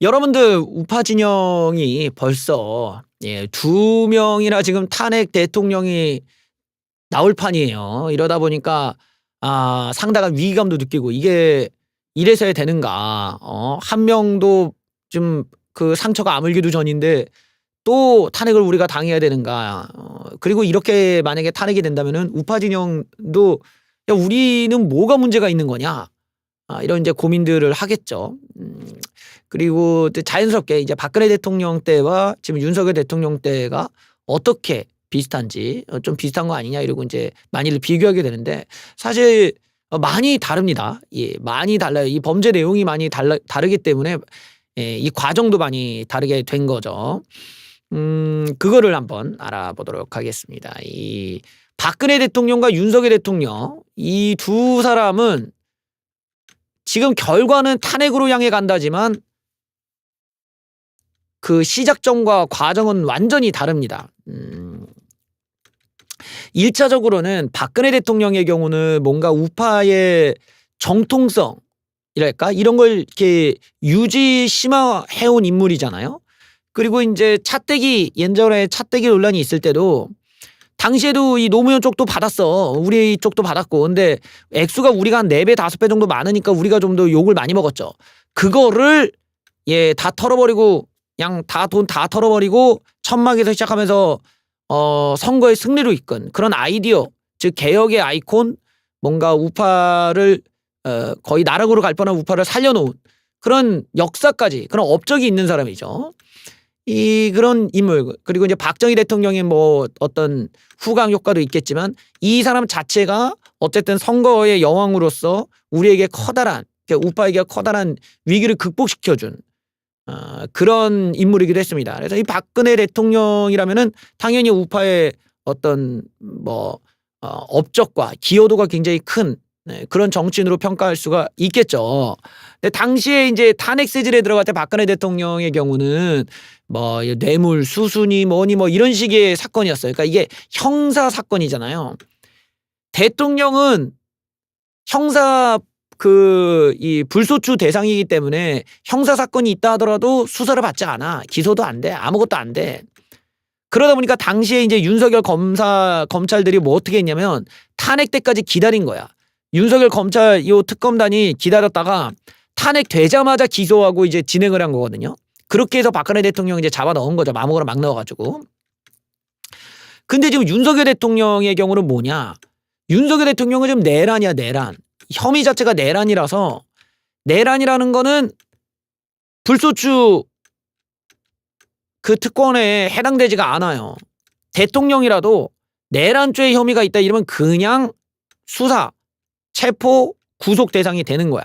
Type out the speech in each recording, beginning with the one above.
여러분들 우파 진영이 벌써 2명이나 지금 탄핵 대통령이 나올 판이에요. 이러다 보니까 상당한 위기감도 느끼고 '이게 이래서야 되는가. 한 명도 좀 그 상처가 아물기도 전인데 또 탄핵을 우리가 당해야 되는가.' 그리고 이렇게 만약에 탄핵이 된다면은 우파 진영도 '야 우리는 뭐가 문제가 있는 거냐.' 이런 이제 고민들을 하겠죠. 그리고 또 자연스럽게 이제 박근혜 대통령 때와 지금 윤석열 대통령 때가 어떻게 비슷한지 '좀 비슷한 거 아니냐.' 이러고 인제 많이들 비교하게 되는데 사실 많이 다릅니다. 예. 많이 달라요. 이 범죄 내용이 많이 다르기 때문에 이 과정도 많이 다르게 된 거죠. 그거를 한번 알아보도록 하겠습니다. 이 박근혜 대통령과 윤석열 대통령 이 두 사람은 지금 결과는 탄핵으로 향해 간다지만 그 시작점과 과정은 완전히 다릅니다. 1차적으로는 박근혜 대통령의 경우는 뭔가 우파의 정통성이랄까? 이런 걸 이렇게 심화해 온 인물이잖아요. 그리고 인제 예전에 차떼기 논란이 있을 때도 당시에도 이 노무현 쪽도 받았어. 우리 쪽도 받았고. 근데 액수가 우리가 한 4배 5배 정도 많으니까 우리가 좀 더 욕을 많이 먹었죠. 그거를 다 털어버리고 그냥 돈 다 털어버리고 천막에서 시작하면서 선거의 승리로 이끈 그런 아이디어, 즉 개혁의 아이콘, 뭔가 우파를 거의 나락으로 갈 뻔한 우파를 살려놓은 그런 역사까지, 그런 업적이 있는 사람이죠. 그런 인물. 그리고 이제 박정희 대통령의 뭐 어떤 후광 효과도 있겠지만 이 사람 자체가 어쨌든 선거의 여왕으로서 우리에게 커다란, 우파에게 커다란 위기를 극복시켜준 그런 인물이기도 했습니다. 그래서 이 박근혜 대통령이라면은 당연히 우파의 어떤 업적과 기여도가 굉장히 큰 그런 정치인으로 평가할 수가 있겠죠. 근데 당시에 이제 탄핵 세질에 들어갈 때 박근혜 대통령의 경우는 뇌물 수수니 뭐니 이런 식의 사건이었어요. 그러니까 이게 형사 사건이잖아요. 대통령은 형사 이 불소추 대상이기 때문에 형사 사건이 있다 하더라도 수사를 받지 않아. 기소도 안 돼. 아무것도 안 돼. 그러다 보니까 당시에 이제 윤석열 검찰들이 어떻게 했냐면 탄핵 때까지 기다린 거야. 윤석열 검찰 특검단이 기다렸다가 탄핵 되자마자 기소하고 이제 진행을 한 거거든요. 그렇게 해서 박근혜 대통령 이제 잡아 넣은 거죠. 아무거나 막 넣어가지고. 근데 지금 윤석열 대통령의 경우는 뭐냐? 윤석열 대통령은 지금 내란이야, 내란. 혐의 자체가 내란이라서, 내란이라는 거는 불소추 그 특권에 해당되지가 않아요. 대통령이라도 내란죄 혐의가 있다 이러면 그냥 수사, 체포, 구속 대상이 되는 거야.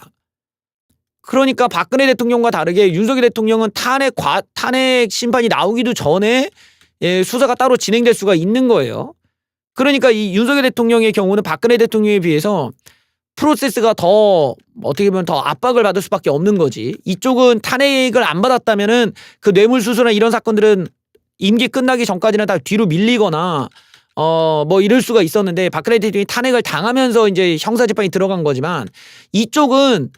그러니까 박근혜 대통령과 다르게 윤석열 대통령은 탄핵 심판이 나오기도 전에 수사가 따로 진행될 수가 있는 거예요. 그러니까 이 윤석열 대통령의 경우는 박근혜 대통령에 비해서 프로세스가 더 어떻게 보면 더 압박을 받을 수밖에 없는 거지. 이쪽은 탄핵을 안 받았다면은 그 뇌물수수나 이런 사건들은 임기 끝나기 전까지는 다 뒤로 밀리거나 이럴 수가 있었는데 박근혜 대통령이 탄핵을 당하면서 이제 형사재판이 들어간 거지만 이쪽은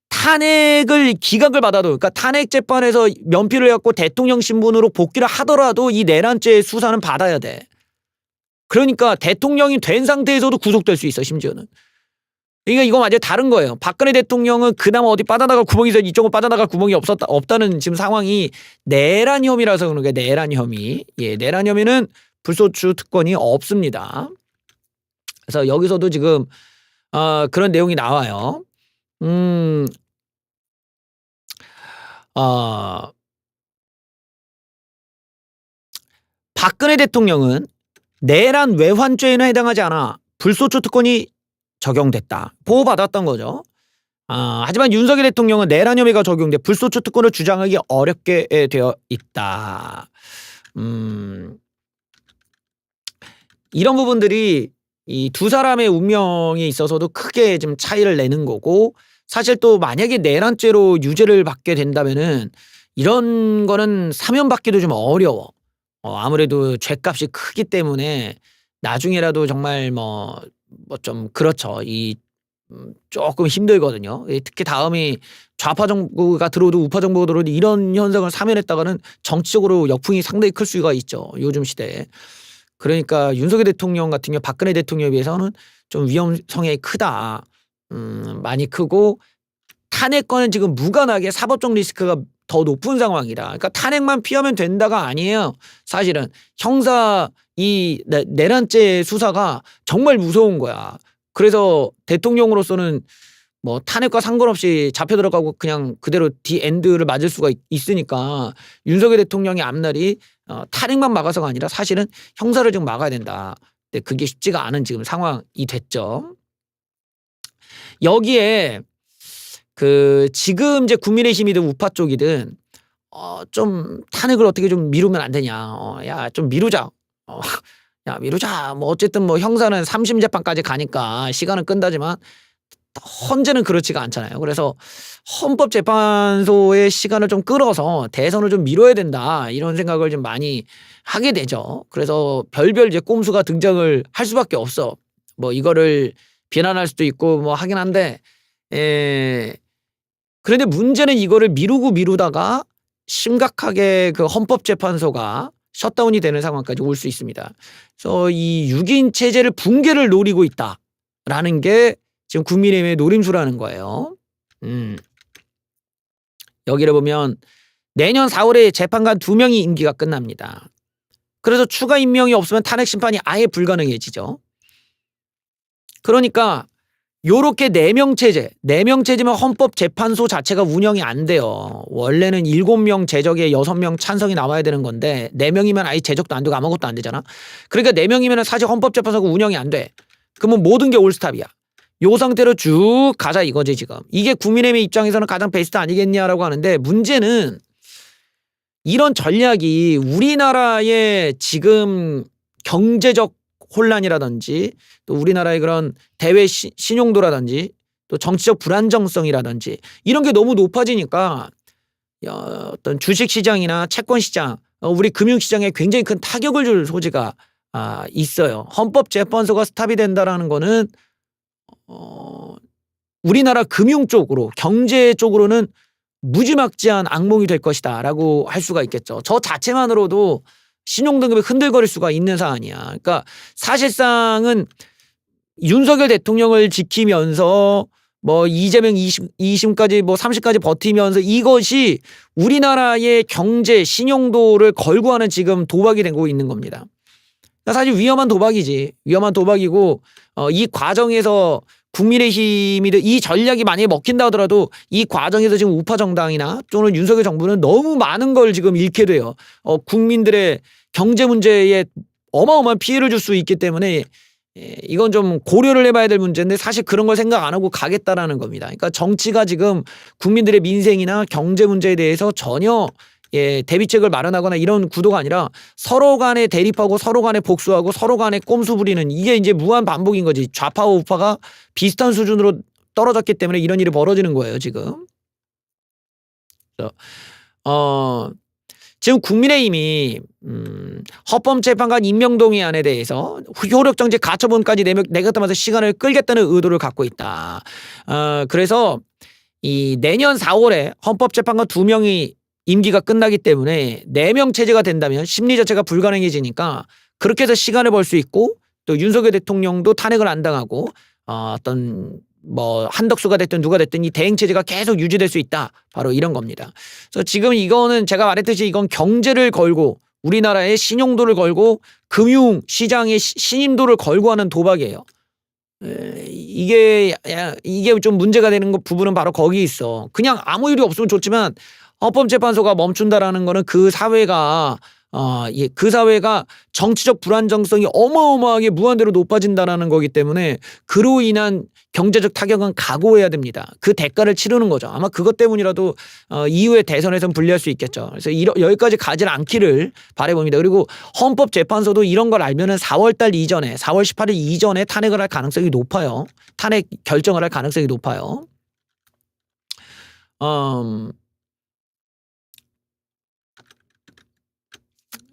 탄핵을 기각을 받아도, 그러니까 탄핵 재판에서 면피를 해갖고 대통령 신분으로 복귀를 하더라도 이 내란죄 수사는 받아야 돼. 그러니까 대통령이 된 상태에서도 구속될 수 있어, 심지어는. 그러니까 이건 완전히 다른 거예요. 박근혜 대통령은 그나마 어디 빠져나갈 구멍이 있어, 이쪽은 빠져나갈 구멍이 없다는 지금 상황이 내란 혐의라서 그런 거예요. 내란 혐의. 내란 혐의는 불소추 특권이 없습니다. 그래서 여기서도 지금 그런 내용이 나와요. 박근혜 대통령은 내란 외환죄에는 해당하지 않아 불소추 특권이 적용됐다. 보호받았던 거죠. 하지만 윤석열 대통령은 내란 혐의가 적용돼 불소추 특권을 주장하기 어렵게 되어 있다. 이런 부분들이 이 두 사람의 운명에 있어서도 크게 좀 차이를 내는 거고, 사실 또 만약에 내란죄로 유죄를 받게 된다면은 이런 거는 사면받기도 좀 어려워. 아무래도 죗값이 크기 때문에 나중에라도 정말 좀 그렇죠. 조금 힘들거든요. 특히 다음이 좌파 정부가 들어오도 우파 정부가 들어오도 이런 현상을 사면했다가는 정치적으로 역풍이 상당히 클 수가 있죠. 요즘 시대에. 그러니까 윤석열 대통령 같은 경우 박근혜 대통령에 비해서는 좀 위험성이 크다. 많이 크고 탄핵과는 지금 무관하게 사법적 리스크가 더 높은 상황이다. 그러니까 탄핵만 피하면 된다가 아니에요. 사실은 형사 이 내란죄 수사가 정말 무서운 거야. 그래서 대통령으로서는 뭐 탄핵과 상관없이 잡혀 들어가고 그냥 그대로 디엔드를 맞을 수가 있으니까 윤석열 대통령의 앞날이 탄핵만 막아서가 아니라 사실은 형사를 지금 막아야 된다. 근데 그게 쉽지가 않은 지금 상황이 됐죠. 여기에 지금 이제 국민의힘이든 우파 쪽이든 좀 탄핵을 어떻게 좀 미루면 안 되냐. 야, 좀 미루자. 야, 미루자. 뭐 어쨌든 뭐 형사는 3심 재판까지 가니까 시간은 끈다지만 헌재는 그렇지가 않잖아요. 그래서 헌법재판소의 시간을 좀 끌어서 대선을 좀 미뤄야 된다. 이런 생각을 좀 많이 하게 되죠. 그래서 별별 이제 꼼수가 등장을 할 수밖에 없어. 뭐 이거를 비난할 수도 있고 뭐 하긴 한데, 그런데 문제는 이거를 미루다가 심각하게 그 헌법재판소가 셧다운이 되는 상황까지 올 수 있습니다. 그래서 이 6인 체제를 붕괴를 노리고 있다라는 게 지금 국민의힘의 노림수라는 거예요. 여기를 보면 내년 4월에 재판관 2명이 임기가 끝납니다. 그래서 추가 임명이 없으면 탄핵 심판이 아예 불가능해지죠. 그러니까 요렇게 4명 체제면 헌법재판소 자체가 운영이 안 돼요. 원래는 7명 제적에 6명 찬성이 나와야 되는 건데 4명이면 아예 제적도 안 되고 아무것도 안 되잖아. 그러니까 4명이면 사실 헌법재판소가 운영이 안 돼. 그러면 모든 게 올스탑이야. 요 상태로 쭉 가자 이거지 지금. 이게 국민의힘 입장에서는 가장 베스트 아니겠냐라고 하는데 문제는 이런 전략이 우리나라의 지금 경제적 혼란이라든지 또 우리나라의 그런 대외 신용도라든지 또 정치적 불안정성이라든지 이런 게 너무 높아지니까 어떤 주식시장이나 채권시장 우리 금융시장에 굉장히 큰 타격을 줄 소지가 있어요. 헌법재판소가 스탑이 된다라는 거는 우리나라 금융 쪽으로 경제 쪽으로는 무지막지한 악몽이 될 것이다 라고 할 수가 있겠죠. 저 자체만으로도 신용등급이 흔들거릴 수가 있는 사안이야. 그러니까 사실상은 윤석열 대통령을 지키면서 뭐 이재명 2심까지 뭐 30까지 버티면서 이것이 우리나라의 경제 신용도를 걸고 하는 지금 도박이 되고 있는 겁니다. 그러니까 사실 위험한 도박이지. 위험한 도박이고 이 과정에서 국민의힘이든 이 전략이 만약에 먹힌다 하더라도 이 과정에서 지금 우파 정당이나 또는 윤석열 정부는 너무 많은 걸 지금 잃게 돼요. 국민들의 경제 문제에 어마어마한 피해를 줄 수 있기 때문에 이건 좀 고려를 해봐야 될 문제인데 사실 그런 걸 생각 안 하고 가겠다라는 겁니다. 그러니까 정치가 지금 국민들의 민생이나 경제 문제에 대해서 전혀 대비책을 마련하거나 이런 구도가 아니라 서로 간에 대립하고 서로 간에 복수하고 서로 간에 꼼수 부리는 이게 이제 무한 반복인 거지. 좌파와 우파가 비슷한 수준으로 떨어졌기 때문에 이런 일이 벌어지는 거예요, 지금. 지금 국민의힘이 헌법재판관 임명동의안에 대해서 효력정지 가처분까지 내겠다면서 시간을 끌겠다는 의도를 갖고 있다. 그래서 이 내년 4월에 헌법재판관 2명이 임기가 끝나기 때문에 4명 체제가 된다면 심리 자체가 불가능해지니까 그렇게 해서 시간을 벌 수 있고 또 윤석열 대통령도 탄핵을 안 당하고 어떤 뭐 한덕수가 됐든 누가 됐든 이 대행 체제가 계속 유지될 수 있다. 바로 이런 겁니다. 그래서 지금 이거는 제가 말했듯이 이건 경제를 걸고 우리나라의 신용도를 걸고 금융 시장의 신임도를 걸고 하는 도박이에요. 이게 좀 문제가 되는 부분은 바로 거기 있어. 그냥 아무 일이 없으면 좋지만 헌법재판소가 멈춘다라는 거는 그 사회가 정치적 불안정성이 어마어마하게 무한대로 높아진다라는 거기 때문에 그로 인한 경제적 타격은 각오해야 됩니다. 그 대가를 치르는 거죠. 아마 그것 때문이라도 이후에 대선에선 불리할 수 있겠죠. 그래서 여기까지 가지 않기를 바라봅니다. 그리고 헌법재판소도 이런 걸 알면은 4월 18일 이전에 탄핵을 할 가능성이 높아요. 탄핵 결정을 할 가능성이 높아요.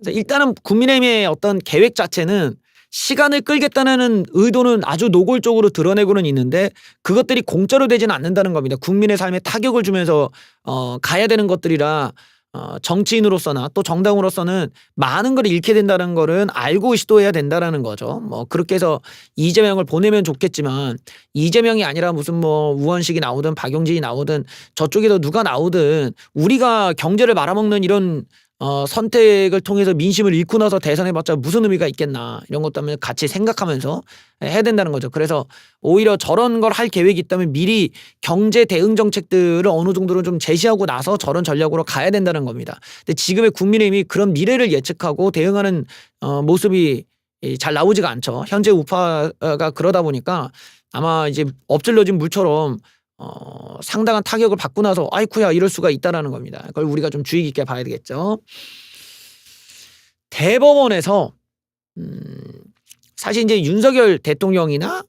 일단은 국민의힘의 어떤 계획 자체는 시간을 끌겠다는 의도는 아주 노골적으로 드러내고는 있는데 그것들이 공짜로 되지는 않는다는 겁니다. 국민의 삶에 타격을 주면서 가야 되는 것들이라 정치인으로서나 또 정당으로서는 많은 걸 잃게 된다는 거는 알고 시도해야 된다라는 거죠. 뭐 그렇게 해서 이재명을 보내면 좋겠지만 이재명이 아니라 무슨 뭐 우원식이 나오든 박용진이 나오든 저쪽에도 누가 나오든 우리가 경제를 말아먹는 이런 선택을 통해서 민심을 잃고 나서 대선해봤자 무슨 의미가 있겠나 이런 것도 한번 같이 생각하면서 해야 된다는 거죠. 그래서 오히려 저런 걸 할 계획이 있다면 미리 경제 대응 정책들을 어느 정도로 좀 제시하고 나서 저런 전략으로 가야 된다는 겁니다. 근데 지금의 국민의힘이 그런 미래를 예측하고 대응하는 모습이 잘 나오지가 않죠. 현재 우파가 그러다 보니까 아마 이제 엎질러진 물처럼 상당한 타격을 받고 나서 아이쿠야 이럴 수가 있다라는 겁니다. 그걸 우리가 좀 주의 깊게 봐야 되겠죠. 대법원에서 사실 이제 윤석열 대통령이나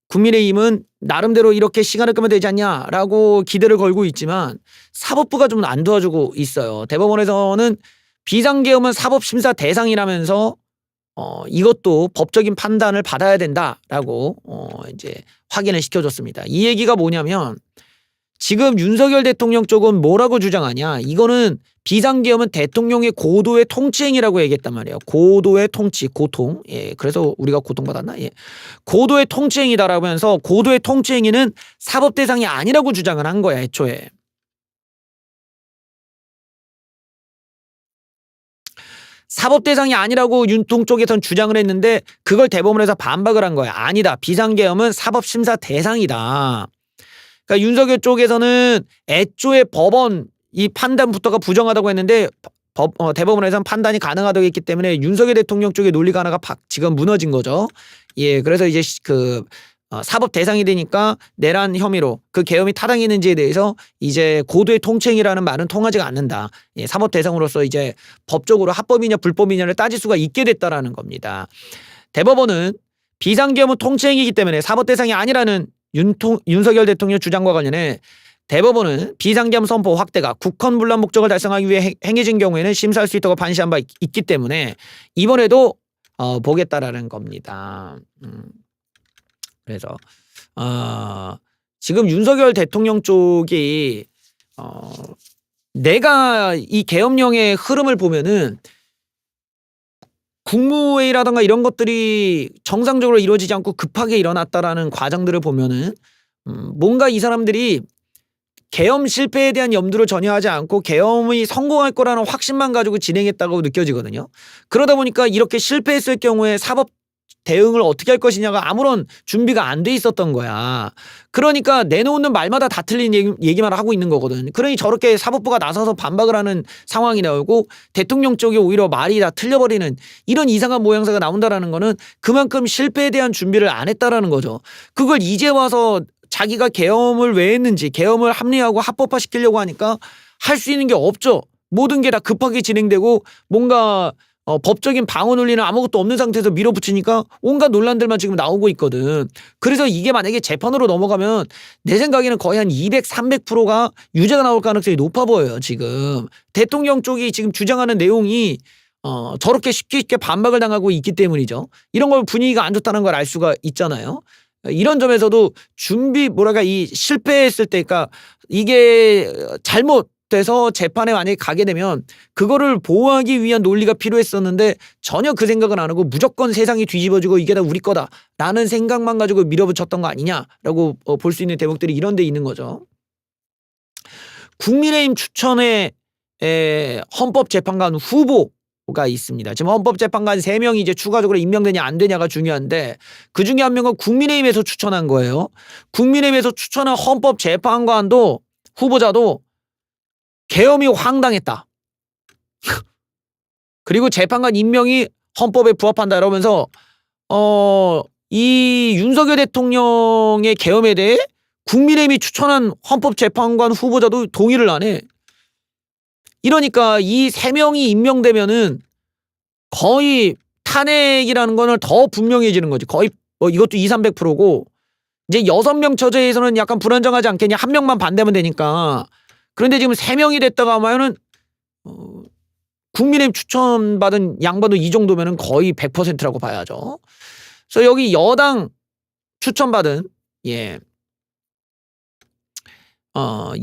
국민의힘은 나름대로 이렇게 시간을 끄면 되지 않냐라고 기대를 걸고 있지만 사법부가 좀 안 도와주고 있어요. 대법원에서는 비상계엄은 사법심사 대상이라면서 이것도 법적인 판단을 받아야 된다라고 이제 확인을 시켜줬습니다. 이 얘기가 뭐냐면 지금 윤석열 대통령 쪽은 뭐라고 주장하냐? 이거는 비상계엄은 대통령의 고도의 통치행위라고 얘기했단 말이에요. 고도의 통치, 고통. 예, 그래서 우리가 고통받았나? 예. 고도의 통치행위다라고 하면서 고도의 통치행위는 사법 대상이 아니라고 주장을 한 거야, 애초에. 사법 대상이 아니라고 윤통 쪽에선 주장을 했는데 그걸 대법원에서 반박을 한 거야. 아니다. 비상계엄은 사법 심사 대상이다. 그러니까 윤석열 쪽에서는 애초에 법원 이 판단부터가 부정하다고 했는데 대법원에서는 판단이 가능하다고 했기 때문에 윤석열 대통령 쪽의 논리가 하나가 지금 무너진 거죠. 예, 그래서 이제 사법 대상이 되니까 내란 혐의로 그 계엄이 타당했는지에 대해서 이제 고도의 통치행위라는 말은 통하지가 않는다. 예, 사법 대상으로서 이제 법적으로 합법이냐 불법이냐를 따질 수가 있게 됐다라는 겁니다. 대법원은 비상계엄은 통치행위이기 때문에 사법 대상이 아니라는 윤석열 대통령 주장과 관련해 대법원은 비상계엄 선포 확대가 국헌불란 목적을 달성하기 위해 행해진 경우에는 심사할 수 있다고 판시한 바 있기 때문에 이번에도 보겠다라는 겁니다. 그래서 지금 윤석열 대통령 쪽이 내가 이 계엄령의 흐름을 보면은 국무회의라든가 이런 것들이 정상적으로 이루어지지 않고 급하게 일어났다라는 과정들을 보면은 뭔가 이 사람들이 계엄 실패에 대한 염두를 전혀 하지 않고 계엄이 성공할 거라는 확신만 가지고 진행했다고 느껴지거든요. 그러다 보니까 이렇게 실패했을 경우에 사법 대응을 어떻게 할 것이냐가 아무런 준비가 안 돼 있었던 거야. 그러니까 내놓는 말마다 다 틀린 얘기만 하고 있는 거거든. 그러니 저렇게 사법부가 나서서 반박을 하는 상황이 나오고 대통령 쪽이 오히려 말이 다 틀려버리는 이런 이상한 모양새가 나온다라는 거는 그만큼 실패에 대한 준비를 안 했다라는 거죠. 그걸 이제 와서 자기가 계엄을 왜 했는지 계엄을 합리화하고 합법화 시키려고 하니까 할 수 있는 게 없죠. 모든 게 다 급하게 진행되고 뭔가 법적인 방어 논리는 아무것도 없는 상태에서 밀어붙이니까 온갖 논란들만 지금 나오고 있거든. 그래서 이게 만약에 재판으로 넘어가면 내 생각에는 거의 한 200, 300%가 유죄가 나올 가능성이 높아 보여요. 지금 대통령 쪽이 지금 주장하는 내용이 저렇게 쉽게 반박을 당하고 있기 때문이죠. 이런 걸 분위기가 안 좋다는 걸 알 수가 있잖아요. 이런 점에서도 이 실패했을 때, 그러니까 이게 잘못돼서 재판에 만약에 가게 되면 그거를 보호하기 위한 논리가 필요했었는데 전혀 그 생각은 안 하고 무조건 세상이 뒤집어지고 이게 다 우리 거다라는 생각만 가지고 밀어붙였던 거 아니냐라고 볼 수 있는 대목들이 이런 데 있는 거죠. 국민의힘 추천에 헌법재판관 후보가 있습니다. 지금 헌법재판관 3명이 이제 추가적으로 임명되냐 안 되냐가 중요한데 그 중에 한 명은 국민의힘에서 추천한 거예요. 국민의힘에서 추천한 헌법재판관도 후보자도 계엄이 황당했다. 그리고 재판관 임명이 헌법에 부합한다 이러면서 이 윤석열 대통령의 계엄에 대해 국민의힘이 추천한 헌법재판관 후보자도 동의를 안 해. 이러니까 이 3명이 임명되면은 거의 탄핵이라는 거는 더 분명해지는 거지. 거의 이것도 2, 300%고 이제 6명 처제에서는 약간 불안정하지 않겠냐. 1명만 반대하면 되니까. 그런데 지금 3명이 됐다가 하면은 국민의힘 추천받은 양반도 이 정도면은 거의 100%라고 봐야죠. 그래서 여기 여당 추천받은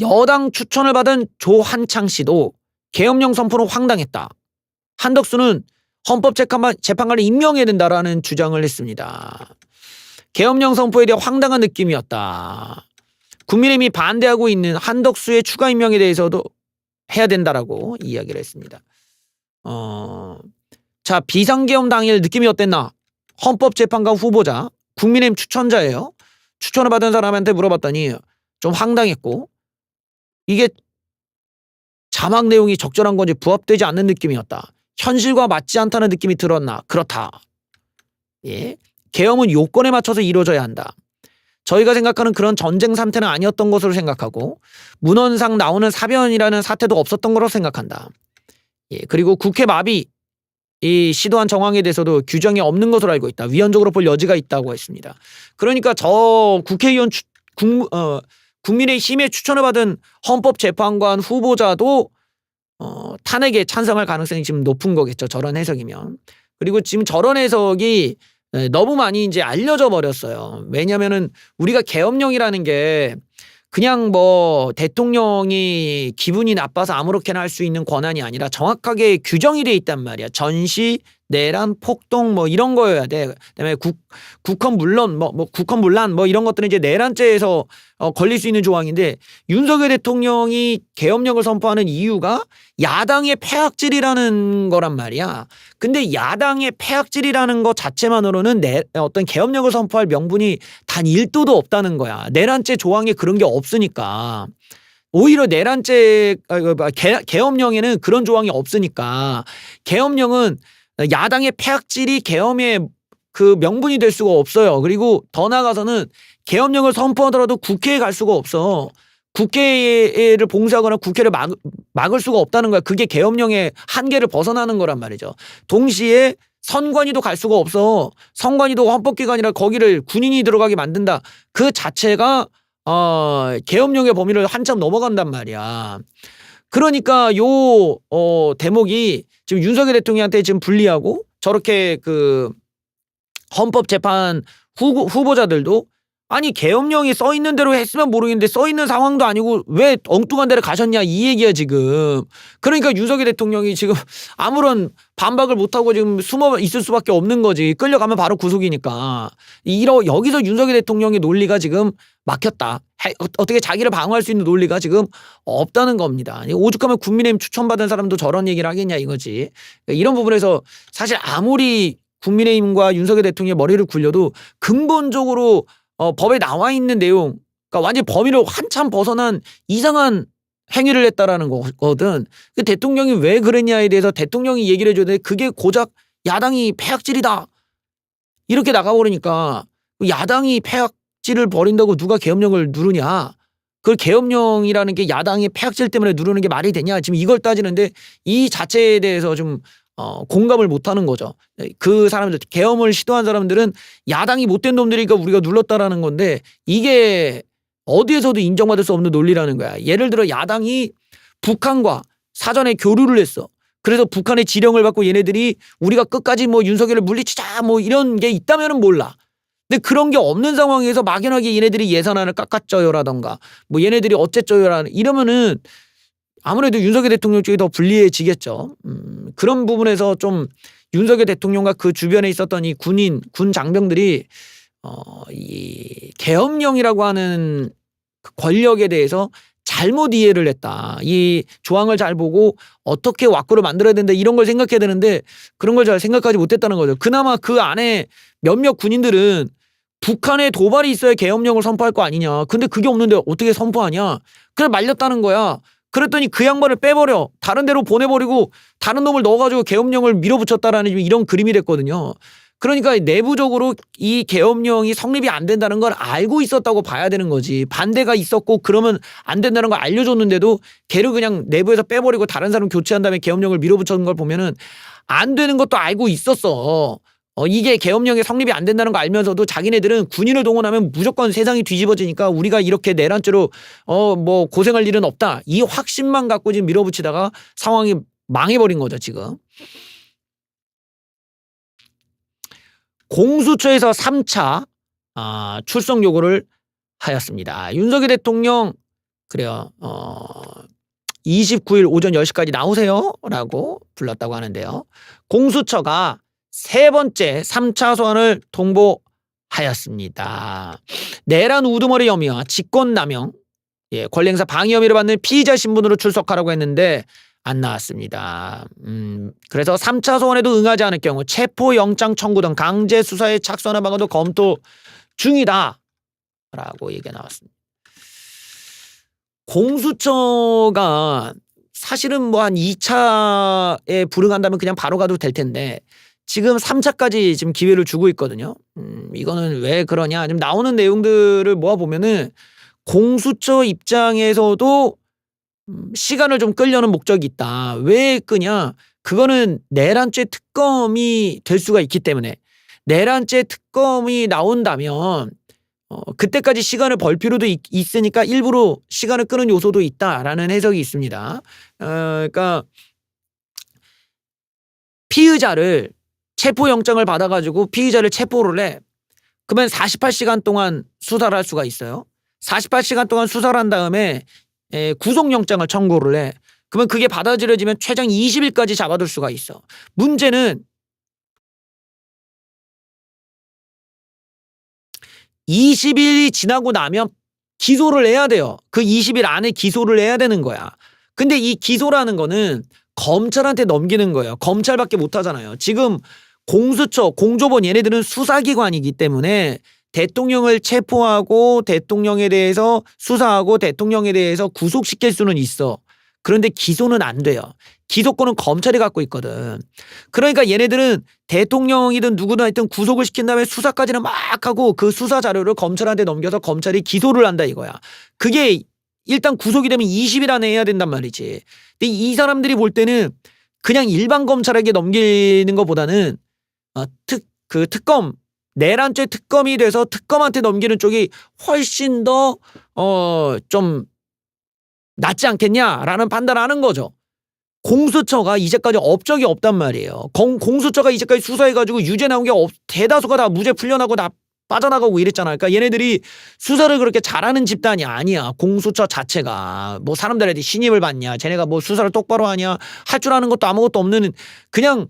여당 추천을 받은 조한창 씨도 계엄령 선포는 황당했다. 한덕수는 헌법재판관을 임명해야 된다라는 주장을 했습니다. 계엄령 선포에 대해 황당한 느낌이었다. 국민의힘이 반대하고 있는 한덕수의 추가 임명에 대해서도 해야 된다라고 이야기를 했습니다. 자, 비상계엄 당일 느낌이 어땠나? 헌법재판관 후보자, 국민의힘 추천자예요. 추천을 받은 사람한테 물어봤더니 좀 황당했고, 이게 자막 내용이 적절한 건지 부합되지 않는 느낌이었다. 현실과 맞지 않다는 느낌이 들었나? 그렇다. 계엄은 요건에 맞춰서 이루어져야 한다. 저희가 생각하는 그런 전쟁 상태는 아니었던 것으로 생각하고, 문헌상 나오는 사변이라는 사태도 없었던 거로 생각한다. 그리고 국회 마비 시도한 정황에 대해서도 규정이 없는 것으로 알고 있다. 위헌적으로 볼 여지가 있다고 했습니다. 그러니까 저 국회의원 국민의힘에 추천을 받은 헌법재판관 후보자도 탄핵에 찬성할 가능성이 지금 높은 거겠죠. 저런 해석이면. 그리고 지금 저런 해석이 너무 많이 이제 알려져 버렸어요. 왜냐면은 우리가 계엄령이라는 게 그냥 뭐 대통령이 기분이 나빠서 아무렇게나 할 수 있는 권한이 아니라 정확하게 규정이 돼 있단 말이야. 전시, 내란, 폭동 뭐 이런 거여야 돼. 그다음에 국헌 물론 국헌 문란 뭐 이런 것들은 이제 내란죄에서 걸릴 수 있는 조항인데, 윤석열 대통령이 계엄령을 선포하는 이유가 야당의 폐악질이라는 거란 말이야. 근데 야당의 폐악질이라는 것 자체만으로는 어떤 계엄령을 선포할 명분이 단 1도도 없다는 거야. 내란죄 조항에 그런 게 없으니까. 오히려 내란죄 계엄령에는 그런 조항이 없으니까 계엄령은 야당의 폐악질이 계엄의 그 명분이 될 수가 없어요. 그리고 더 나아가서는 계엄령을 선포하더라도 국회에 갈 수가 없어. 국회를 봉쇄하거나 국회를 막을 수가 없다는 거야. 그게 계엄령의 한계를 벗어나는 거란 말이죠. 동시에 선관위도 갈 수가 없어. 선관위도 헌법기관이라 거기를 군인이 들어가게 만든다. 그 자체가 계엄령의 범위를 한참 넘어간단 말이야. 그러니까 요 대목이 지금 윤석열 대통령한테 지금 불리하고, 저렇게 그 헌법재판 후보자들도 아니 계엄령이 써 있는 대로 했으면 모르겠는데 써 있는 상황도 아니고 왜 엉뚱한 데를 가셨냐 이 얘기야 지금. 그러니까 윤석열 대통령이 지금 아무런 반박을 못하고 지금 숨어 있을 수밖에 없는 거지. 끌려가면 바로 구속이니까. 여기서 윤석열 대통령의 논리가 지금 막혔다. 어떻게 자기를 방어할 수 있는 논리가 지금 없다는 겁니다. 오죽하면 국민의힘 추천받은 사람도 저런 얘기를 하겠냐 이거지. 이런 부분에서 사실 아무리 국민의힘과 윤석열 대통령의 머리를 굴려도 근본적으로 법에 나와 있는 내용, 그러니까 완전 범위를 한참 벗어난 이상한 행위를 했다라는 거거든. 그 대통령이 왜 그랬냐에 대해서 대통령이 얘기를 해줘야 돼. 그게 고작 야당이 폐악질이다 이렇게 나가버리니까, 야당이 폐악질을 벌인다고 누가 계엄령을 누르냐. 그 계엄령이라는 게 야당의 폐악질 때문에 누르는 게 말이 되냐. 지금 이걸 따지는데 이 자체에 대해서 좀 공감을 못하는 거죠. 그 사람들, 계엄을 시도한 사람들은 야당이 못된 놈들이니까 우리가 눌렀다라는 건데, 이게 어디에서도 인정받을 수 없는 논리라는 거야. 예를 들어 야당이 북한과 사전에 교류를 했어. 그래서 북한의 지령을 받고 얘네들이 우리가 끝까지 뭐 윤석열을 물리치자 뭐 이런 게 있다면은 몰라. 근데 그런 게 없는 상황에서 막연하게 얘네들이 예산안을 깎아줘요라던가 뭐 얘네들이 어째줘요라 이러면은 아무래도 윤석열 대통령 쪽이 더 불리해지겠죠. 그런 부분에서 좀 윤석열 대통령과 그 주변에 있었던 이 군 장병들이 이 계엄령이라고 하는 권력에 대해서 잘못 이해를 했다. 이 조항을 잘 보고 어떻게 왁구를 만들어야 된다 이런 걸 생각해야 되는데 그런 걸 잘 생각하지 못했다는 거죠. 그나마 그 안에 몇몇 군인들은 북한에 도발이 있어야 계엄령을 선포할 거 아니냐. 근데 그게 없는데 어떻게 선포하냐. 그래 말렸다는 거야. 그랬더니 그 양반을 빼버려. 다른 데로 보내버리고 다른 놈을 넣어가지고 계엄령을 밀어붙였다라는 이런 그림이 됐거든요. 그러니까 내부적으로 이 계엄령이 성립이 안 된다는 걸 알고 있었다고 봐야 되는 거지. 반대가 있었고 그러면 안 된다는 걸 알려줬는데도 걔를 그냥 내부에서 빼버리고 다른 사람 교체한 다음에 계엄령을 밀어붙였는 걸 보면은 안 되는 것도 알고 있었어. 이게 계엄령이 성립이 안 된다는 거 알면서도 자기네들은 군인을 동원하면 무조건 세상이 뒤집어지니까 우리가 이렇게 내란죄로 뭐 고생할 일은 없다. 이 확신만 갖고 지금 밀어붙이다가 상황이 망해버린 거죠, 지금. 공수처에서 3차 출석 요구를 하였습니다. 윤석열 대통령 그래요. 29일 오전 10시까지 나오세요 라고 불렀다고 하는데요. 공수처가 세 번째 3차 소환을 통보하였습니다. 내란 우두머리 혐의와 직권남용, 권리행사 방해 혐의를 받는 피의자 신분으로 출석하라고 했는데 안 나왔습니다. 그래서 3차 소환에도 응하지 않을 경우 체포영장 청구 등 강제 수사에 착수하는 방안도 검토 중이다 라고 얘기가 나왔습니다. 공수처가 사실은 뭐 한 2차에 불응한다면 그냥 바로 가도 될 텐데 지금 3차까지 지금 기회를 주고 있거든요. 이거는 왜 그러냐? 지금 나오는 내용들을 모아보면은 공수처 입장에서도 시간을 좀 끌려는 목적이 있다. 왜 끄냐? 그거는 내란죄 특검이 될 수가 있기 때문에 내란죄 특검이 나온다면 그때까지 시간을 벌 필요도 있으니까 일부러 시간을 끄는 요소도 있다라는 해석이 있습니다. 그러니까 피의자를 체포영장을 받아가지고 피의자를 체포를 해. 그러면 48시간 동안 수사를 할 수가 있어요. 48시간 동안 수사를 한 다음에 구속영장을 청구를 해. 그러면 그게 받아들여지면 최장 20일까지 잡아둘 수가 있어. 문제는 20일이 지나고 나면 기소를 해야 돼요. 그 20일 안에 기소를 해야 되는 거야. 근데 이 기소라는 거는 검찰한테 넘기는 거예요. 검찰밖에 못 하잖아요. 지금 공수처, 공조본 얘네들은 수사기관이기 때문에 대통령을 체포하고 대통령에 대해서 수사하고 대통령에 대해서 구속시킬 수는 있어. 그런데 기소는 안 돼요. 기소권은 검찰이 갖고 있거든. 그러니까 얘네들은 대통령이든 누구든 하여튼 구속을 시킨 다음에 수사까지는 막 하고 그 수사 자료를 검찰한테 넘겨서 검찰이 기소를 한다 이거야. 그게 일단 구속이 되면 20일 안에 해야 된단 말이지. 근데 이 사람들이 볼 때는 그냥 일반 검찰에게 넘기는 것보다는 특검, 내란죄 특검이 돼서 특검한테 넘기는 쪽이 훨씬 더 좀 낫지 않겠냐라는 판단을 하는 거죠. 공수처가 이제까지 업적이 없단 말이에요. 공수처가 이제까지 수사해가지고 유죄 나온 게 대다수가 다 무죄 풀려나고 다 빠져나가고 이랬잖아. 그러니까 얘네들이 수사를 그렇게 잘하는 집단이 아니야. 공수처 자체가 뭐 사람들한테 신임을 받냐, 쟤네가 뭐 수사를 똑바로 하냐, 할 줄 아는 것도 아무것도 없는 그냥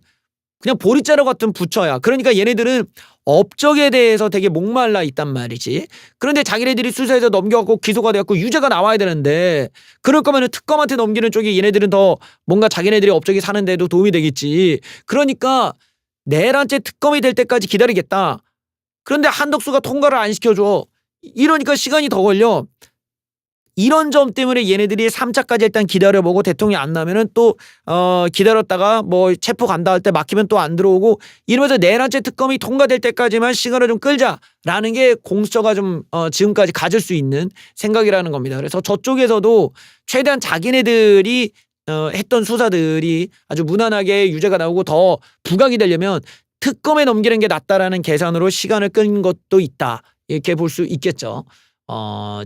보리자루 같은 부처야. 그러니까 얘네들은 업적에 대해서 되게 목말라 있단 말이지. 그런데 자기네들이 수사해서 넘겨갖고 기소가 되었고 유죄가 나와야 되는데 그럴 거면은 특검한테 넘기는 쪽이 얘네들은 더 뭔가 자기네들이 업적이 사는 데도 도움이 되겠지. 그러니까 내란죄 특검이 될 때까지 기다리겠다. 그런데 한덕수가 통과를 안 시켜줘. 이러니까 시간이 더 걸려. 이런 점 때문에 얘네들이 3차까지 일단 기다려보고 대통령이 안 나면은 또 기다렸다가 뭐 체포 간다 할 때 막히면 또 안 들어오고 이러면서 내란죄 특검이 통과될 때까지만 시간을 좀 끌자라는 게 공수처가 좀 지금까지 가질 수 있는 생각이라는 겁니다. 그래서 저쪽에서도 최대한 자기네들이 했던 수사들이 아주 무난하게 유죄가 나오고 더 부각이 되려면 특검에 넘기는 게 낫다라는 계산으로 시간을 끄는 것도 있다. 이렇게 볼 수 있겠죠.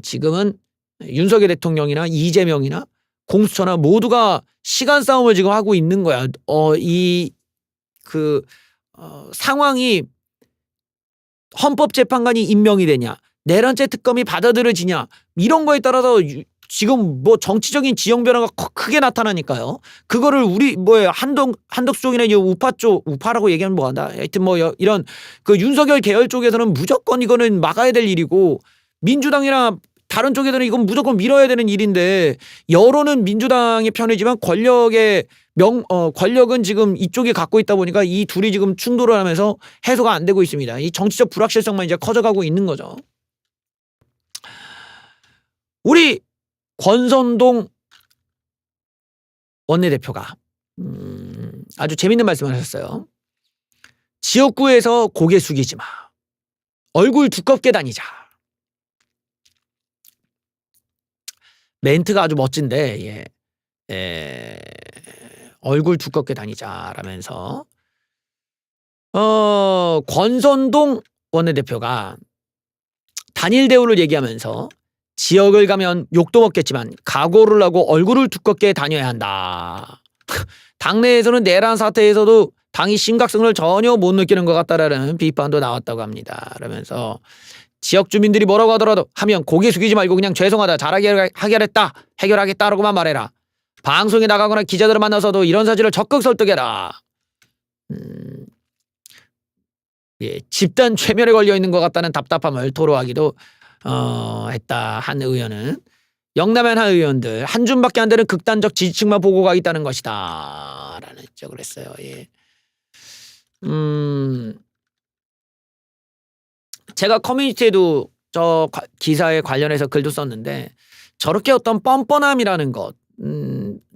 지금은 윤석열 대통령이나 이재명이나 공수처나 모두가 시간 싸움을 지금 하고 있는 거야. 상황이 헌법재판관이 임명이 되냐, 내란죄 특검이 받아들여지냐 이런 거에 따라서 지금 뭐 정치적인 지형 변화가 크게 나타나니까요. 그거를 우리 한덕수 쪽이나 우파 쪽, 우파라고 얘기하면 뭐한다. 하여튼 뭐 이런 그 윤석열 계열 쪽에서는 무조건 이거는 막아야 될 일이고 민주당이나 다른 쪽에서는 이건 무조건 밀어야 되는 일인데 여론은 민주당의 편이지만 권력은 지금 이쪽이 갖고 있다 보니까 이 둘이 지금 충돌을 하면서 해소가 안 되고 있습니다. 이 정치적 불확실성만 이제 커져가고 있는 거죠. 우리 권선동 원내대표가 아주 재밌는 말씀을 하셨어요. 지역구에서 고개 숙이지 마. 얼굴 두껍게 다니자. 멘트가 아주 멋진데 얼굴 두껍게 다니자라면서 권선동 원내대표가 단일 대우를 얘기하면서 지역을 가면 욕도 먹겠지만 각오를 하고 얼굴을 두껍게 다녀야 한다. 당내에서는 내란 사태에서도 당이 심각성을 전혀 못 느끼는 것 같다라는 비판도 나왔다고 합니다. 그러면서 지역 주민들이 뭐라고 하더라도 하면 고개 숙이지 말고 그냥 죄송하다, 잘 해결하겠다라고만 말해라. 방송에 나가거나 기자들을 만나서도 이런 사실을 적극 설득해라. 예, 집단 최면에 걸려 있는 것 같다는 답답함을 토로하기도 했다. 한 의원은 영남의 한 의원들 한 줌밖에 안 되는 극단적 지지층만 보고 가 있다는 것이다 라는 지적을 했어요. 예. 제가 커뮤니티에도 저 기사에 관련해서 글도 썼는데 저렇게 어떤 뻔뻔함이라는 것,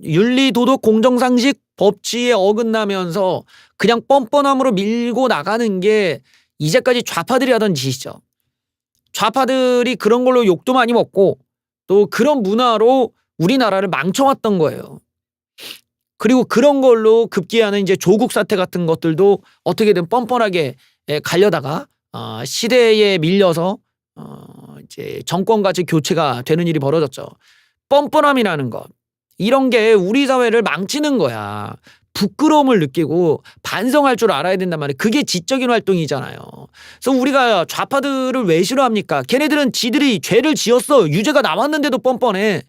윤리, 도덕, 공정상식, 법치에 어긋나면서 그냥 뻔뻔함으로 밀고 나가는 게 이제까지 좌파들이 하던 짓이죠. 좌파들이 그런 걸로 욕도 많이 먹고 또 그런 문화로 우리나라를 망쳐왔던 거예요. 그리고 그런 걸로 급기야는 이제 조국 사태 같은 것들도 어떻게든 뻔뻔하게 가려다가 시대에 밀려서 이제 정권같이 교체가 되는 일이 벌어졌죠. 뻔뻔함이라는 것, 이런 게 우리 사회를 망치는 거야. 부끄러움을 느끼고 반성할 줄 알아야 된단 말이에요. 그게 지적인 활동이잖아요. 그래서 우리가 좌파들을 왜 싫어합니까? 걔네들은 지들이 죄를 지었어. 유죄가 나왔는데도 뻔뻔해.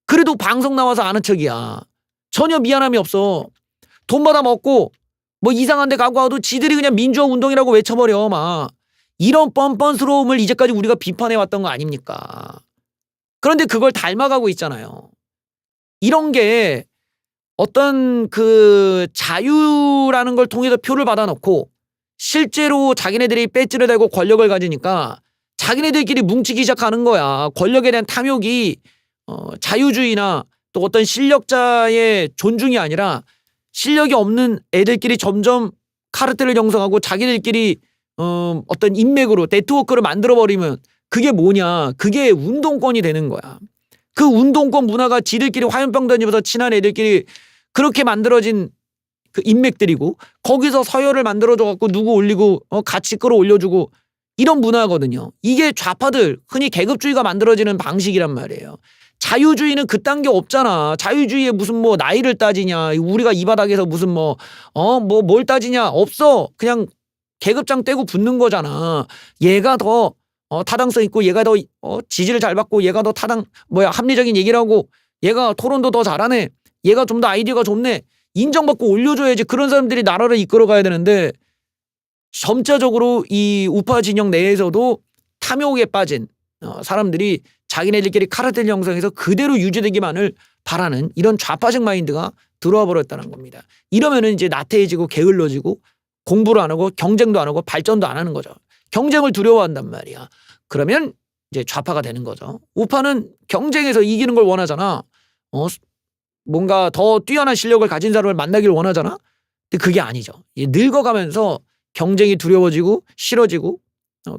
그래도 방송 나와서 아는 척이야. 전혀 미안함이 없어. 돈 받아 먹고 뭐 이상한 데 가고 와도 지들이 그냥 민주화 운동이라고 외쳐버려. 막 이런 뻔뻔스러움을 이제까지 우리가 비판해왔던 거 아닙니까? 그런데 그걸 닮아가고 있잖아요. 이런 게 어떤 그 자유라는 걸 통해서 표를 받아놓고 실제로 자기네들이 배지를 달고 권력을 가지니까 자기네들끼리 뭉치기 시작하는 거야. 권력에 대한 탐욕이 자유주의나 또 어떤 실력자의 존중이 아니라 실력이 없는 애들끼리 점점 카르텔을 형성하고 자기들끼리 어떤 인맥으로 네트워크를 만들어버리면 그게 뭐냐. 그게 운동권이 되는 거야. 그 운동권 문화가 지들끼리 화염병 던지면서 친한 애들끼리 그렇게 만들어진 그 인맥들이고 거기서 서열을 만들어줘갖고 누구 올리고 같이 끌어올려주고 이런 문화거든요. 이게 좌파들 흔히 계급주의가 만들어지는 방식이란 말이에요. 자유주의는 그딴 게 없잖아. 자유주의에 무슨 뭐 나이를 따지냐. 우리가 이 바닥에서 무슨 뭘 따지냐. 없어. 그냥 계급장 떼고 붙는 거잖아. 얘가 더 타당성 있고 얘가 더 지지를 잘 받고 얘가 더 합리적인 얘기를 하고 얘가 토론도 더 잘하네. 얘가 좀 더 아이디어가 좋네. 인정받고 올려줘야지. 그런 사람들이 나라를 이끌어가야 되는데 점차적으로 이 우파 진영 내에서도 탐욕에 빠진 사람들이 자기네들끼리 카르텔 형성해서 그대로 유지되기만을 바라는 이런 좌파식 마인드가 들어와 버렸다는 겁니다. 이러면은 이제 나태해지고 게을러지고 공부를 안 하고 경쟁도 안 하고 발전도 안 하는 거죠. 경쟁을 두려워한단 말이야. 그러면 이제 좌파가 되는 거죠. 우파는 경쟁에서 이기는 걸 원하잖아. 뭔가 더 뛰어난 실력을 가진 사람을 만나기를 원하잖아. 근데 그게 아니죠. 늙어가면서 경쟁이 두려워지고 싫어지고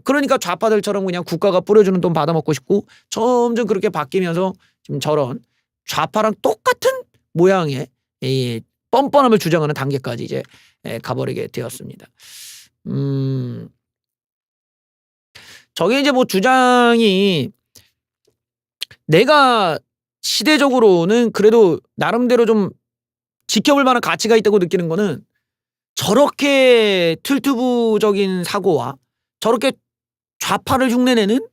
그러니까 좌파들처럼 그냥 국가가 뿌려주는 돈 받아먹고 싶고 점점 그렇게 바뀌면서 지금 저런 좌파랑 똑같은 모양의 이 뻔뻔함을 주장하는 단계까지 이제 가버리게 되었습니다. 저게 이제 뭐 주장이 내가 시대적으로는 그래도 나름대로 좀 지켜볼 만한 가치가 있다고 느끼는 거는 저렇게 툴투부적인 사고와 저렇게 좌파를 흉내내는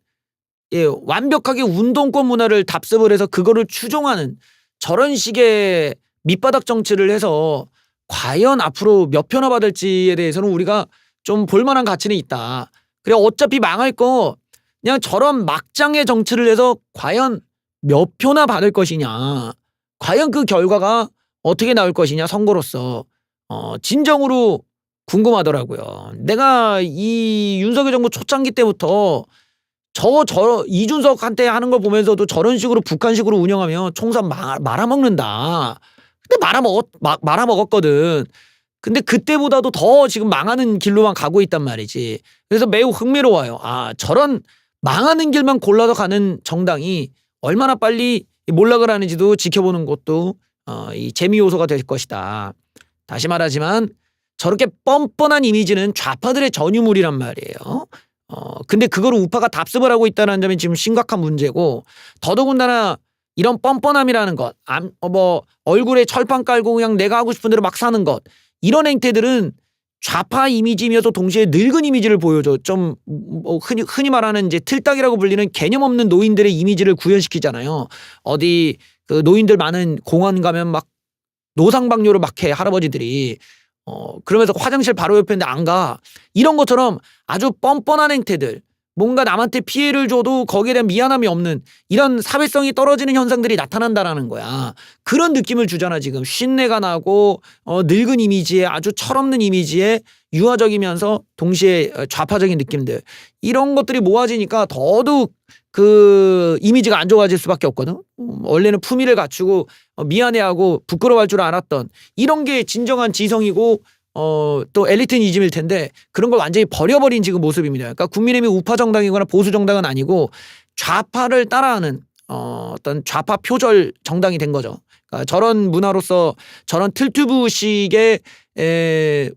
완벽하게 운동권 문화를 답습을 해서 그거를 추종하는 저런 식의 밑바닥 정치를 해서 과연 앞으로 몇 표나 받을지에 대해서는 우리가 좀 볼만한 가치는 있다. 그래 어차피 망할 거 그냥 저런 막장의 정치를 해서 과연 몇 표나 받을 것이냐. 과연 그 결과가 어떻게 나올 것이냐 선거로서 진정으로 궁금하더라고요. 내가 이 윤석열 정부 초창기 때부터 이준석한테 하는 걸 보면서도 저런 식으로 북한식으로 운영하면 총선 말아먹는다. 근데 말아먹었거든. 근데 그때보다도 더 지금 망하는 길로만 가고 있단 말이지. 그래서 매우 흥미로워요. 저런 망하는 길만 골라서 가는 정당이 얼마나 빨리 몰락을 하는지도 지켜보는 것도 이 재미 요소가 될 것이다. 다시 말하지만 저렇게 뻔뻔한 이미지는 좌파들의 전유물이란 말이에요. 근데 그걸 우파가 답습을 하고 있다는 점이 지금 심각한 문제고 더더군다나 이런 뻔뻔함이라는 것, 뭐 얼굴에 철판 깔고 그냥 내가 하고 싶은 대로 막 사는 것, 이런 행태들은 좌파 이미지이면서 동시에 늙은 이미지를 보여줘. 좀 흔히 말하는 이제 틀딱이라고 불리는 개념 없는 노인들의 이미지를 구현시키잖아요. 어디 그 노인들 많은 공원 가면 막 노상방뇨를 막 해, 할아버지들이. 그러면서 화장실 바로 옆에 있는데 안 가. 이런 것처럼 아주 뻔뻔한 행태들, 뭔가 남한테 피해를 줘도 거기에 대한 미안함이 없는 이런 사회성이 떨어지는 현상들이 나타난다라는 거야. 그런 느낌을 주잖아. 지금 쉰내가 나고 늙은 이미지에 아주 철없는 이미지에 유화적이면서 동시에 좌파적인 느낌들, 이런 것들이 모아지니까 더더욱 그 이미지가 안 좋아질 수밖에 없거든. 원래는 품위를 갖추고 미안해하고 부끄러워할 줄 알았던 이런 게 진정한 지성이고 또 엘리트니즘일 텐데 그런 걸 완전히 버려버린 지금 모습입니다. 그러니까 국민의힘이 우파 정당이거나 보수 정당은 아니고 좌파를 따라하는 어떤 좌파 표절 정당이 된 거죠. 그러니까 저런 문화로서 저런 틀튜브식의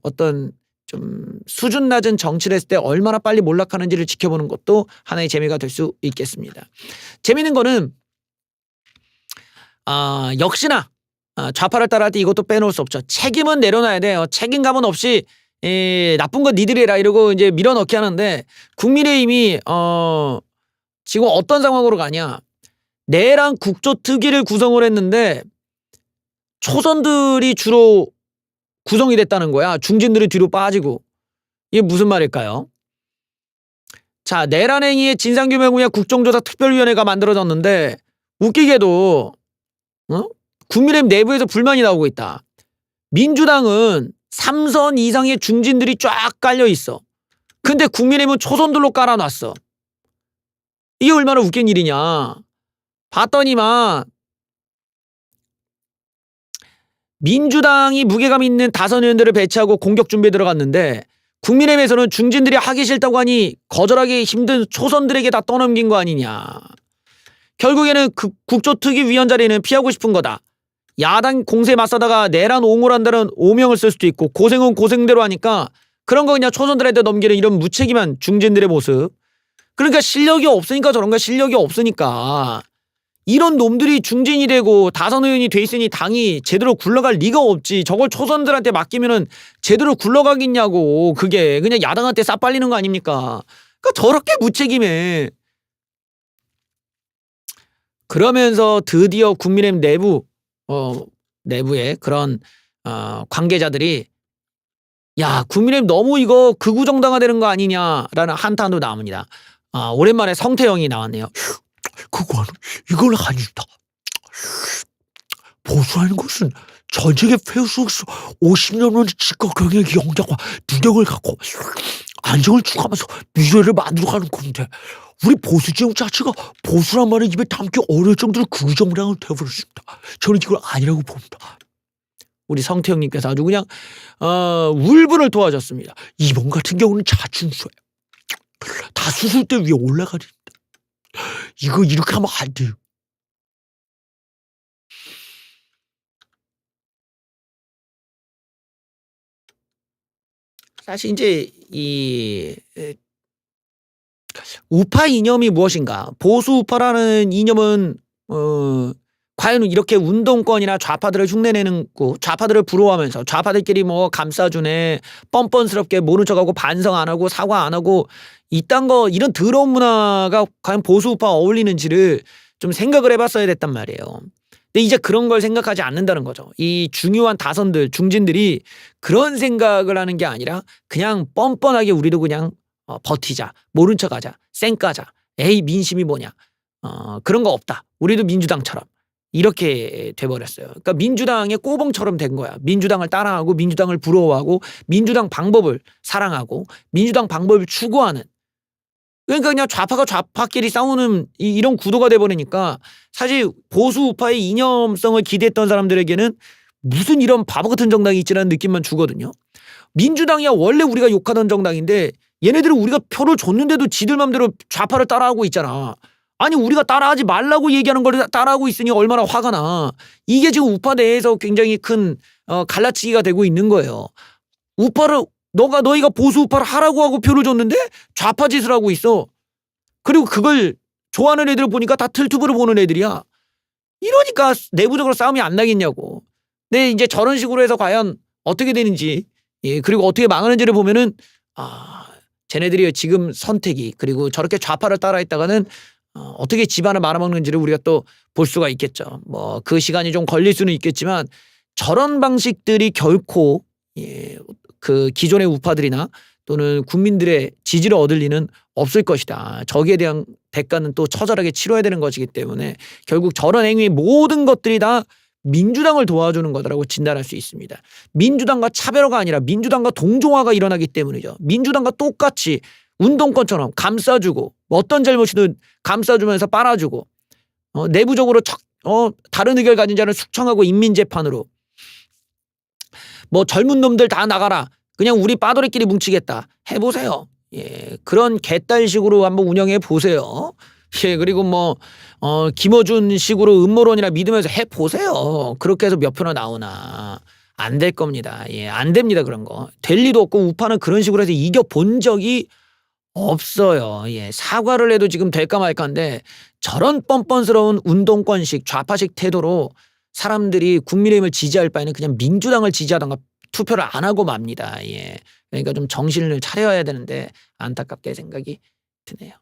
어떤 좀 수준 낮은 정치를 했을 때 얼마나 빨리 몰락하는지를 지켜보는 것도 하나의 재미가 될 수 있겠습니다. 재미있는 거는 역시나 좌파를 따라할 때 이것도 빼놓을 수 없죠. 책임은 내려놔야 돼요. 책임감은 없이 나쁜 건 니들이 해라 이러고 이제 밀어넣기 하는데 국민의힘이 지금 어떤 상황으로 가냐. 내란 국조특위를 구성을 했는데 초선들이 주로 구성이 됐다는 거야. 중진들이 뒤로 빠지고. 이게 무슨 말일까요? 자, 내란행위의 진상규명 분야 국정조사 특별위원회가 만들어졌는데 웃기게도 국민의힘 내부에서 불만이 나오고 있다. 민주당은 3선 이상의 중진들이 쫙 깔려 있어. 근데 국민의힘은 초선들로 깔아놨어. 이게 얼마나 웃긴 일이냐. 봤더니만 민주당이 무게감 있는 다선 의원들을 배치하고 공격 준비에 들어갔는데 국민의힘에서는 중진들이 하기 싫다고 하니 거절하기 힘든 초선들에게 다 떠넘긴 거 아니냐. 결국에는 그 국조특위 위원 자리는 피하고 싶은 거다. 야당 공세에 맞서다가 내란 옹호한다는 오명을 쓸 수도 있고 고생은 고생대로 하니까 그런 거 그냥 초선들한테 넘기는 이런 무책임한 중진들의 모습. 그러니까 실력이 없으니까 저런가. 실력이 없으니까 이런 놈들이 중진이 되고 다선 의원이 돼 있으니 당이 제대로 굴러갈 리가 없지. 저걸 초선들한테 맡기면은 제대로 굴러가겠냐고. 그게 그냥 야당한테 싸빨리는 거 아닙니까? 그러니까 저렇게 무책임해. 그러면서 드디어 국민의힘 내부에 그런 관계자들이 야, 국민의힘 너무 이거 극우 정당화되는 거 아니냐라는 한탄도 나옵니다. 오랜만에 성태형이 나왔네요. 그건 이걸 아니다. 보수라는 것은 전 세계 페이스북에서 50년의 지적 경영의 영장과 능력을 갖고 안정을 추구하면서 미래를 만들어가는 건데 우리 보수 지형 자체가 보수란 말을 입에 담기 어려울 정도로 극정당을 되어버렸습니다. 저는 이걸 아니라고 봅니다. 우리 성태형님께서 아주 그냥 울분을 도와줬습니다. 이번 같은 경우는 자충수예요. 다 수술대 위에 올라가는데 이거 이렇게 하면 안 돼요. 사실 이제 이 우파 이념이 무엇인가? 보수 우파라는 이념은 과연 이렇게 운동권이나 좌파들을 흉내내는 거, 좌파들을 부러워하면서 좌파들끼리 뭐 감싸주네, 뻔뻔스럽게 모른 척하고 반성 안 하고 사과 안 하고 이딴 거, 이런 더러운 문화가 과연 보수 우파와 어울리는지를 좀 생각을 해봤어야 됐단 말이에요. 근데 이제 그런 걸 생각하지 않는다는 거죠. 이 중요한 다선들, 중진들이 그런 생각을 하는 게 아니라 그냥 뻔뻔하게 우리도 그냥 버티자, 모른 척하자, 쌩까자, 에이 민심이 뭐냐, 그런 거 없다. 우리도 민주당처럼. 이렇게 돼버렸어요. 그러니까 민주당의 꼬봉처럼 된 거야. 민주당을 따라하고 민주당을 부러워하고 민주당 방법을 사랑하고 민주당 방법을 추구하는. 그러니까 그냥 좌파가 좌파끼리 싸우는 이런 구도가 돼버리니까 사실 보수 우파의 이념성을 기대했던 사람들에게는 무슨 이런 바보 같은 정당이 있지라는 느낌만 주거든요. 민주당이야 원래 우리가 욕하던 정당인데 얘네들은 우리가 표를 줬는데도 지들 맘대로 좌파를 따라하고 있잖아. 아니 우리가 따라하지 말라고 얘기하는 걸 따라하고 있으니 얼마나 화가 나. 이게 지금 우파 내에서 굉장히 큰 갈라치기가 되고 있는 거예요. 우파를 너희가 보수 우파를 하라고 하고 표를 줬는데 좌파 짓을 하고 있어. 그리고 그걸 좋아하는 애들 보니까 다 틀튜브를 보는 애들이야. 이러니까 내부적으로 싸움이 안 나겠냐고. 근데 이제 저런 식으로 해서 과연 어떻게 되는지, 예, 그리고 어떻게 망하는지를 보면은 쟤네들이 지금 선택이, 그리고 저렇게 좌파를 따라했다가는 어떻게 집안을 말아먹는지를 우리가 또 볼 수가 있겠죠. 뭐 그 시간이 좀 걸릴 수는 있겠지만 저런 방식들이 결코, 예, 그 기존의 우파들이나 또는 국민들의 지지를 얻을 리는 없을 것이다. 저기에 대한 대가는 또 처절하게 치러야 되는 것이기 때문에 결국 저런 행위의 모든 것들이 다 민주당을 도와주는 거다라고 진단할 수 있습니다. 민주당과 차별화가 아니라 민주당과 동조화가 일어나기 때문이죠. 민주당과 똑같이 운동권처럼 감싸주고, 어떤 잘못이든 감싸주면서 빨아주고, 내부적으로 다른 의견을 가진 자를 숙청하고 인민재판으로, 뭐 젊은 놈들 다 나가라, 그냥 우리 빠돌이끼리 뭉치겠다, 해보세요. 예, 그런 개딸식으로 한번 운영해 보세요. 예, 그리고 뭐 김어준 식으로 음모론이나 믿으면서 해보세요. 그렇게 해서 몇 표나 나오나. 안 될 겁니다. 예, 안 됩니다. 그런 거. 될 리도 없고, 우파는 그런 식으로 해서 이겨본 적이 없어요. 예, 사과를 해도 지금 될까 말까인데 저런 뻔뻔스러운 운동권식 좌파식 태도로 사람들이 국민의힘을 지지할 바에는 그냥 민주당을 지지하던가 투표를 안 하고 맙니다. 예, 그러니까 좀 정신을 차려야 되는데 안타깝게 생각이 드네요.